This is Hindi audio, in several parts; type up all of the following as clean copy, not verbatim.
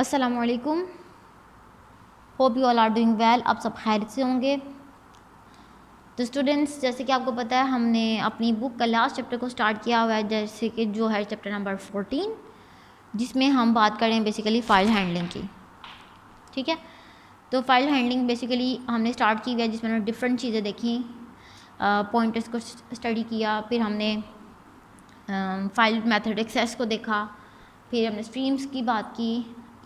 अस्सलामुअलैकुम, hope you all are doing well. आप सब खैरियत से होंगे। तो स्टूडेंट्स, जैसे कि आपको पता है हमने अपनी बुक का लास्ट चैप्टर को स्टार्ट किया हुआ है, जैसे कि जो है चैप्टर नंबर 14, जिसमें हम बात करें बेसिकली फ़ाइल हैंडलिंग की। ठीक है, तो फ़ाइल हैंडलिंग बेसिकली हमने स्टार्ट की हुई है, जिसमें हमने डिफरेंट चीज़ें देखी, पॉइंटर्स को स्टडी किया, फिर हमने फाइल मेथड एक्सेस को देखा, फिर हमने स्ट्रीम्स की बात की,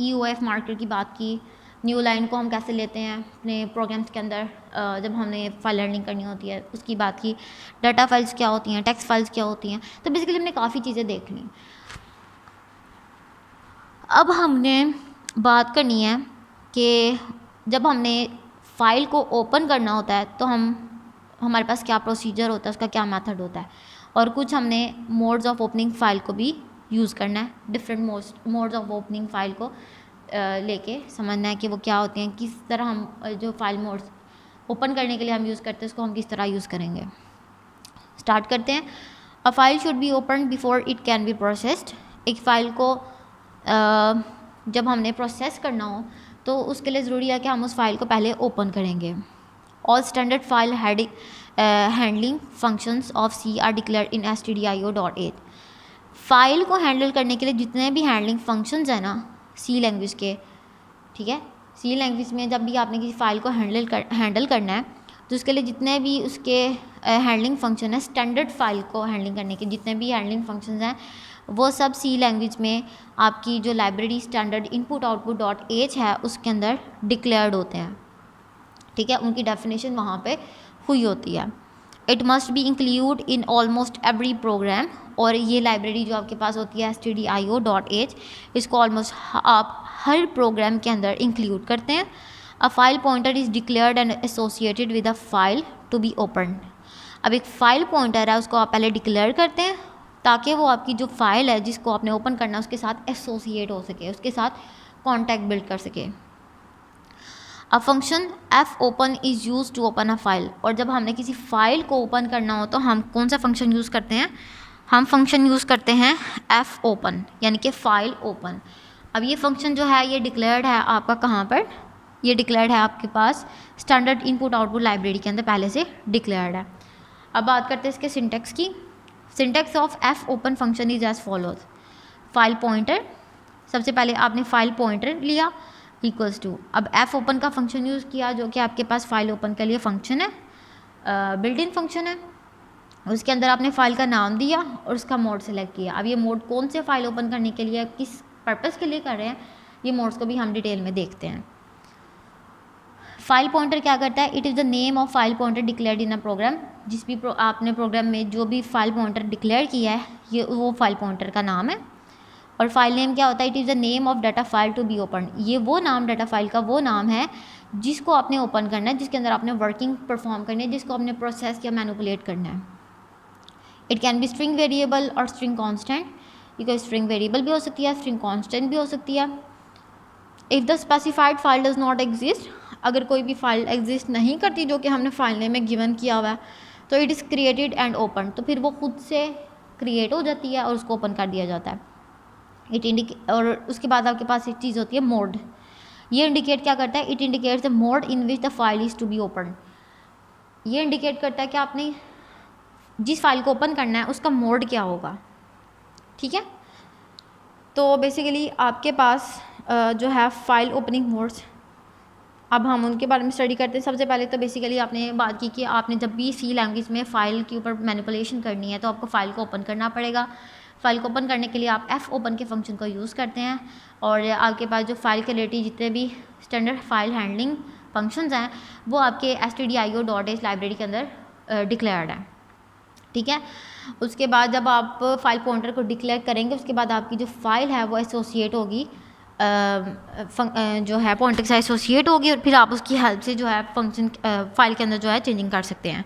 EOF मार्कर की बात की, न्यू लाइन को हम कैसे लेते हैं अपने प्रोग्राम्स के अंदर जब हमने फाइल हैंडलिंग करनी होती है उसकी बात की, डाटा फाइल्स क्या होती हैं, टेक्स्ट फाइल्स क्या होती हैं। तो बेसिकली हमने काफ़ी चीज़ें देख ली। अब हमने बात करनी है कि जब हमने फ़ाइल को ओपन करना होता है तो हमारे पास क्या प्रोसीजर होता है, उसका क्या मेथड होता है, और कुछ हमने मोड्स ऑफ ओपनिंग फ़ाइल को भी यूज़ करना है। Different modes of opening file को लेके समझना है कि वो क्या होते हैं, किस तरह हम जो फाइल मोड्स ओपन करने के लिए हम यूज़ करते हैं उसको हम किस तरह यूज़ करेंगे। स्टार्ट करते हैं। A file should be open before it can be processed. एक फ़ाइल को जब हमने प्रोसेस करना हो तो उसके लिए ज़रूरी है कि हम उस फाइल को पहले ओपन करेंगे। All standard file handling functions of C are declared in stdio.h। File को हैंडल करने के लिए जितने भी हैंडलिंग फंक्शंस हैं ना C लैंग्वेज के, ठीक है, C लैंग्वेज में जब भी आपने किसी फ़ाइल को हैंडल करना है तो उसके लिए जितने भी उसके हैंडलिंग फंक्शन है, स्टैंडर्ड फाइल को हैंडलिंग करने के जितने भी हैंडलिंग फंक्शंस हैं वो सब C लैंग्वेज में आपकी जो library standard input output dot H है उसके अंदर डिक्लेयर्ड होते हैं। ठीक है, उनकी डेफिनेशन वहाँ पे हुई होती है। It must be include in almost every programme. और ये लाइब्रेरी जो आपके पास होती है stdio.h, इसको ऑलमोस्ट आप हर प्रोग्राम के अंदर इंक्लूड करते हैं। A file pointer is declared and associated with a file to be open. अब एक फ़ाइल पॉइंटर है उसको आप पहले डिक्लेयर करते हैं ताकि वो आपकी जो फाइल है जिसको आपने ओपन करना है उसके साथ एसोसिएट हो सके, उसके साथ कॉन्टैक्ट बिल्ड कर सके। A function F open is use to open a file. और जब हमने किसी फ़ाइल को ओपन करना हो तो हम कौन सा फंक्शन यूज़ करते हैं? हम फंक्शन यूज़ करते हैं एफ ओपन, यानी कि फ़ाइल ओपन। अब ये फंक्शन जो है ये डिक्लेयर्ड है आपका कहाँ पर? ये डिक्लेयर्ड है आपके पास स्टैंडर्ड इनपुट आउटपुट लाइब्रेरी के अंदर पहले से डिक्लेयर्ड है। अब बात करते हैं इसके सिंटेक्स की। Syntax of F open function is as follows. File pointer, सबसे पहले आपने फाइल पॉइंटर लिया इक्वल्स टू, अब एफ ओपन का फंक्शन यूज़ किया जो कि आपके पास फाइल ओपन के लिए फंक्शन है, बिल्ट इन फंक्शन है। उसके अंदर आपने फ़ाइल का नाम दिया और उसका मोड सेलेक्ट किया। अब ये मोड कौन से फ़ाइल ओपन करने के लिए, किस पर्पज़ के लिए कर रहे हैं, ये मोड्स को भी हम डिटेल में देखते हैं। फाइल पॉइंटर क्या करता है? It is the name of file pointer declared in a program. जिस भी आपने प्रोग्राम में जो भी फाइल पॉइंटर डिक्लेयर किया है ये वो फाइल पॉइंटर का नाम है। और फाइल नेम क्या होता है? It is the name of data file to be open. ये वो नाम डाटा फाइल का वो नाम है जिसको आपने ओपन करना है, जिसके अंदर आपने वर्किंग परफॉर्म करनी है, जिसको आपने प्रोसेस या मैनिपुलेट करना है। It can be string variable और स्ट्रिंग कॉन्स्टेंट। ये कोई स्ट्रिंग वेरिएबल भी हो सकती है, स्ट्रिंग कॉन्स्टेंट भी हो सकती है। If the specified file does not exist, अगर कोई भी फाइल एग्जिस्ट नहीं करती जो कि हमने फाइल नेम में गिवन किया हुआ है तो it is created and open, तो फिर वो खुद से क्रिएट हो जाती है और उसको ओपन कर दिया जाता है। और उसके बाद आपके पास एक चीज़ होती है मोड। ये इंडिकेट क्या करता है? It indicates the mode in which the file is to be open. ये इंडिकेट करता है कि आपने जिस फाइल को ओपन करना है उसका मोड क्या होगा। ठीक है, तो बेसिकली आपके पास जो है फाइल ओपनिंग मोड्स, अब हम उनके बारे में स्टडी करते हैं। सबसे पहले तो बेसिकली आपने बात की कि आपने जब भी C लैंग्वेज में फ़ाइल के ऊपर मैनिपुलेशन करनी है तो आपको फ़ाइल को ओपन करना पड़ेगा। फ़ाइल को ओपन करने के लिए आप एफ ओपन के फंक्शन को यूज़ करते हैं और आपके पास जो फाइल के रिलेटेड जितने भी स्टैंडर्ड फाइल हैंडलिंग फंक्शंस हैं वो आपके stdio.h लाइब्रेरी के अंदर डिक्लेयर्ड है। ठीक है, उसके बाद जब आप फाइल पॉइंटर को डिक्लेयर करेंगे उसके बाद आपकी जो फाइल है वो एसोसिएट होगी, जो है पॉइंटर के साथ एसोसिएट होगी और फिर आप उसकी हेल्प से जो है फंक्शन फाइल के अंदर जो है चेंजिंग कर सकते हैं।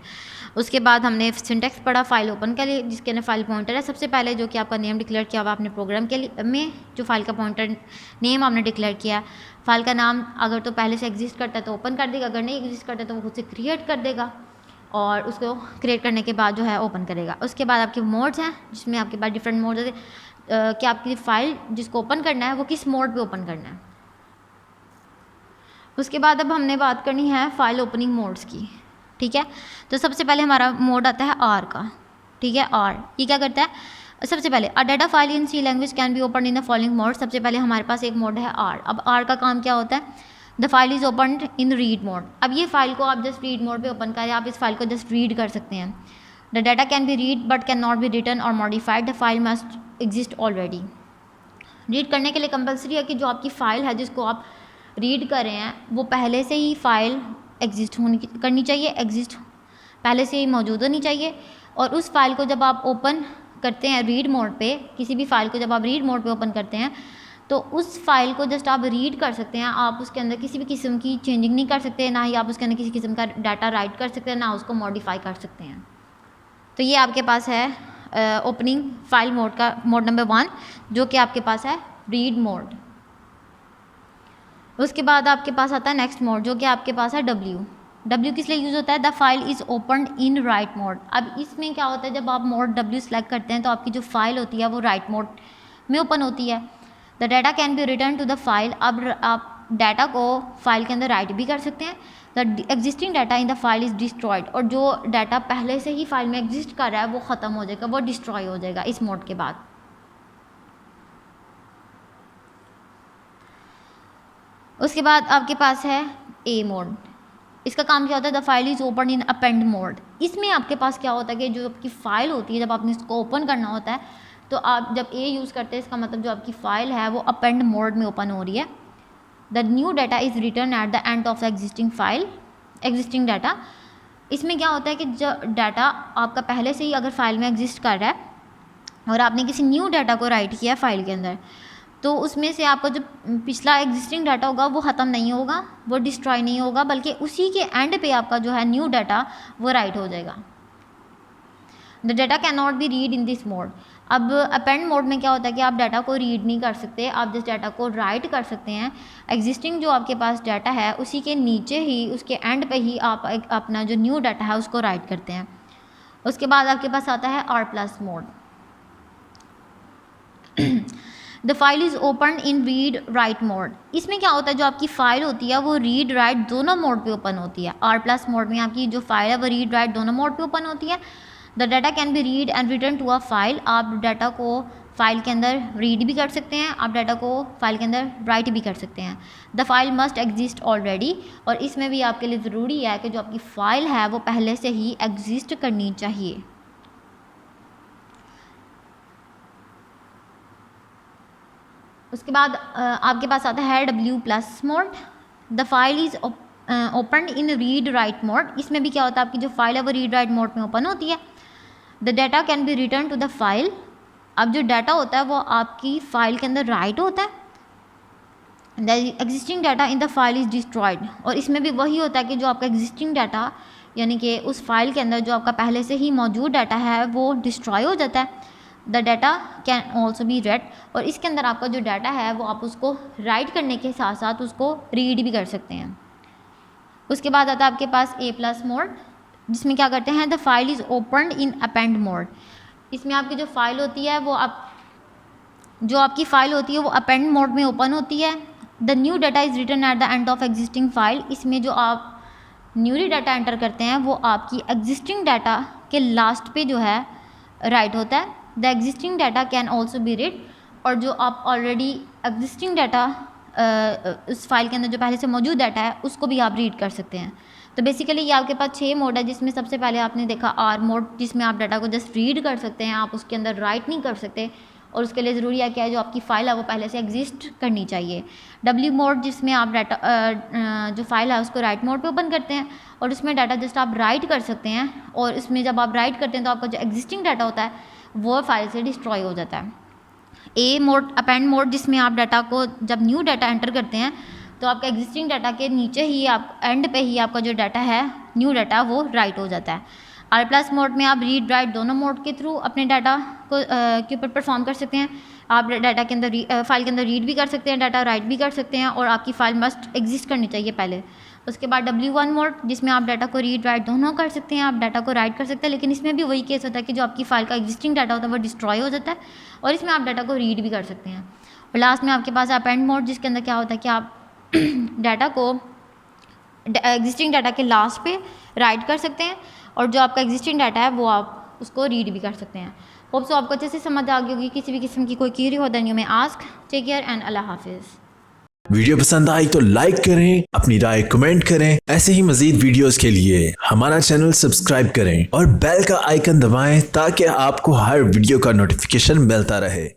उसके बाद हमने सिंटेक्स पढ़ा फाइल ओपन के लिए जिसके अंदर फाइल पॉइंटर है। सबसे पहले जो कि आपका नेम डिक्लेयर किया हुआ आपने प्रोग्राम के लिए में जो फाइल का पॉइंटर नेम आपने डिक्लेयर किया, फाइल का नाम अगर तो पहले से एग्जिस्ट करता है तो ओपन कर देगा, अगर नहीं एग्जिस्ट करता है तो वो खुद से क्रिएट कर देगा और उसको क्रिएट करने के बाद जो है ओपन करेगा। उसके बाद आपके मोड्स हैं जिसमें आपके पास डिफरेंट मोड्स हैं कि आपकी फ़ाइल जिसको ओपन करना है वो किस मोड पे ओपन करना है। उसके बाद अब हमने बात करनी है फाइल ओपनिंग मोड्स की, ठीक है। तो सबसे पहले हमारा मोड आता है आर का, ठीक है। आर ये क्या करता है, सबसे पहले a data file in C language can be open in the following mode. सबसे पहले हमारे पास एक मोड है आर। अब आर का काम क्या होता है, the file is open in read mode. अब ये फाइल को आप जस्ट रीड मोड पे ओपन करें, आप इस फाइल को जस्ट रीड कर सकते हैं। The data can be read but can not be written or modified, the file must exist already. Read करने के लिए कंपलसरी है कि जो आपकी फ़ाइल है जिसको आप रीड कर रहे हैं वो पहले से ही फ़ाइल एग्जिस्ट करनी चाहिए, एग्जिस्ट पहले से ही मौजूद होनी चाहिए। और उस फाइल को जब आप ओपन करते हैं रीड मोड पे, किसी भी फाइल को जब आप रीड मोड पे ओपन करते हैं तो उस फाइल को जस्ट आप रीड कर सकते हैं। आप उसके अंदर किसी भी किस्म की चेंजिंग नहीं कर सकते, ना ही आप उसके अंदर किसी किस्म का डाटा राइट कर सकते हैं, ना उसको मॉडिफाई कर सकते हैं। तो ये आपके पास है ओपनिंग फाइल मोड का मोड नंबर 1, जो कि आपके पास है रीड मोड। उसके बाद आपके पास आता है नेक्स्ट मोड, जो कि आपके पास है डब्ल्यू। डब्ल्यू किस लिए यूज़ होता है, the file is open in right mode. अब इसमें क्या होता है, जब आप मोड डब्ल्यू सेलेक्ट करते हैं तो आपकी जो फाइल होती है वो राइट मोड में ओपन होती है। The data can be return to the file. अब आप डाटा को फाइल के अंदर राइट भी कर सकते हैं। The existing data in the file is destroyed. और जो डाटा पहले से ही फाइल में एग्जिस्ट कर रहा है वो ख़त्म हो जाएगा, वो डिस्ट्रॉय हो जाएगा इस मोड के बाद। उसके बाद आपके पास है ए मोड। इसका काम क्या होता है, the file is open in append mode. इसमें आपके पास क्या होता है कि जो आपकी फ़ाइल होती है जब आपने इसको ओपन करना होता है तो आप जब ए यूज़ करते हैं, इसका मतलब जो आपकी फ़ाइल है वो अपेंड मोड में ओपन हो रही है। The new data is return at the end of existing file, existing data. इसमें क्या होता है कि जो डाटा आपका पहले से ही अगर फाइल में एग्जिस्ट कर रहा है और आपने किसी न्यू डाटा को राइट किया फाइल के अंदर, तो उसमें से आपका जो पिछला एग्जिस्टिंग डाटा होगा वो ख़त्म नहीं होगा, वो डिस्ट्रॉय नहीं होगा, बल्कि उसी के एंड पे आपका जो है न्यू डाटा वो राइट हो जाएगा। The data can not B read in this mode. अब अपेंड मोड में क्या होता है कि आप डाटा को रीड नहीं कर सकते, आप जिस डाटा को राइट कर सकते हैं। एग्जिस्टिंग जो आपके पास डाटा है उसी के नीचे ही, उसके एंड पे ही आप अपना जो न्यू डाटा है उसको राइट करते हैं। उसके बाद आपके पास आता है R plus mode. The file is open in read write mode. इसमें क्या होता है, जो आपकी फ़ाइल होती है वो रीड राइट दोनों मोड पे ओपन होती है। आर प्लस मोड में आपकी जो फाइल है वो रीड राइट दोनों मोड पे ओपन होती है। The data can be read and return to a file. आप डाटा को फाइल के अंदर रीड भी कर सकते हैं, आप डाटा को फाइल के अंदर राइट भी कर सकते हैं। The file must exist already. और इसमें भी आपके लिए ज़रूरी है कि जो आपकी फ़ाइल है वो पहले से ही एग्जिस्ट करनी चाहिए। उसके बाद आपके पास आता है W plus mode. The file is open in read write mode. इसमें भी क्या होता है, आपकी जो फाइल है वो रीड राइट मोड में ओपन होती है। The data can be return to the file. अब जो डाटा होता है वो आपकी फ़ाइल के अंदर राइट होता है। The existing data in the file is destroyed. और इसमें भी वही होता है कि जो आपका एग्जिस्टिंग डाटा यानी कि उस फाइल के अंदर जो आपका पहले से ही मौजूद डाटा है वो डिस्ट्रॉय हो जाता है। The data can also be red. और इसके अंदर आपका जो डाटा है वो आप उसको राइट करने के साथ साथ उसको रीड भी कर सकते हैं। उसके बाद आता है आपके पास ए प्लस मोड, जिसमें क्या करते हैं, the file is open in append mode. इसमें आपकी जो फाइल होती है वो जो आपकी फ़ाइल होती है वो अपेंड मोड में ओपन होती है। The new data is return at the end of existing file. इसमें जो आप न्यूली डाटा एंटर करते हैं वो आपकी एग्जिस्टिंग डाटा के लास्ट पे जो है राइट होता है। The existing data can also be read. और जो आप ऑलरेडी एग्जिस्टिंग डाटा उस फाइल के अंदर जो पहले से मौजूद डाटा है उसको भी आप रीड कर सकते हैं। तो बेसिकली ये आपके पास 6 मोड है, जिसमें सबसे पहले आपने देखा आर मोड, जिसमें आप डाटा को जस्ट रीड कर सकते हैं, आप उसके अंदर राइट नहीं कर सकते। और उसके लिए ज़रूरी है क्या है, जो आपकी फ़ाइल है वो पहले से एग्जिस्ट करनी चाहिए। डब्ल्यू मोड, जिसमें आप डाटा जो फाइल है उसको राइट मोड पे ओपन करते हैं और उसमें डाटा जस्ट आप राइट कर सकते हैं। और इसमें जब आप राइट करते हैं तो आपका जो एग्जिस्टिंग डाटा होता है वो फाइल से डिस्ट्रॉय हो जाता है। ए मोड अपेंड मोड, जिसमें आप डाटा को जब न्यू डाटा एंटर करते हैं तो आपका एग्जिस्टिंग डाटा के नीचे ही आप एंड पे ही आपका जो डाटा है न्यू डाटा वो राइट हो जाता है। आर प्लस मोड में आप रीड राइट दोनों मोड के थ्रू अपने डाटा को के ऊपर परफॉर्म कर सकते हैं। आप डाटा के अंदर फाइल के अंदर रीड भी कर सकते हैं, डाटा राइट भी कर सकते हैं और आपकी फ़ाइल मस्ट एग्जिस्ट करनी चाहिए पहले। उसके बाद W1 मोड, जिसमें आप डाटा को रीड राइट दोनों कर सकते हैं, आप डाटा को राइट कर सकते हैं, लेकिन इसमें भी वही केस होता है कि जो आपकी फ़ाइल का एग्जिस्टिंग डाटा होता है वो डिस्ट्रॉय हो जाता है और इसमें आप डाटा को रीड भी कर सकते हैं। और लास्ट में आपके पास अपेंड मोड, जिसके अंदर क्या होता है कि आप डाटा को एग्जिस्टिंग डाटा के लास्ट पे राइट कर सकते हैं, और जो आपका एग्जिस्टिंग डाटा है वो आप उसको रीड भी कर सकते हैं। होप सो आपको अच्छे से समझ आ गई होगी। किसी भी किस्म की कोई क्वेरी हो देन यू में आस्क। टेक केयर एंड अल्लाह हाफिज़। वीडियो पसंद आई तो लाइक करें, अपनी राय कमेंट करें। ऐसे ही मजीद वीडियोस के लिए हमारा चैनल सब्सक्राइब करें और बेल का आइकन दबाएं ताकि आपको हर वीडियो का नोटिफिकेशन मिलता रहे।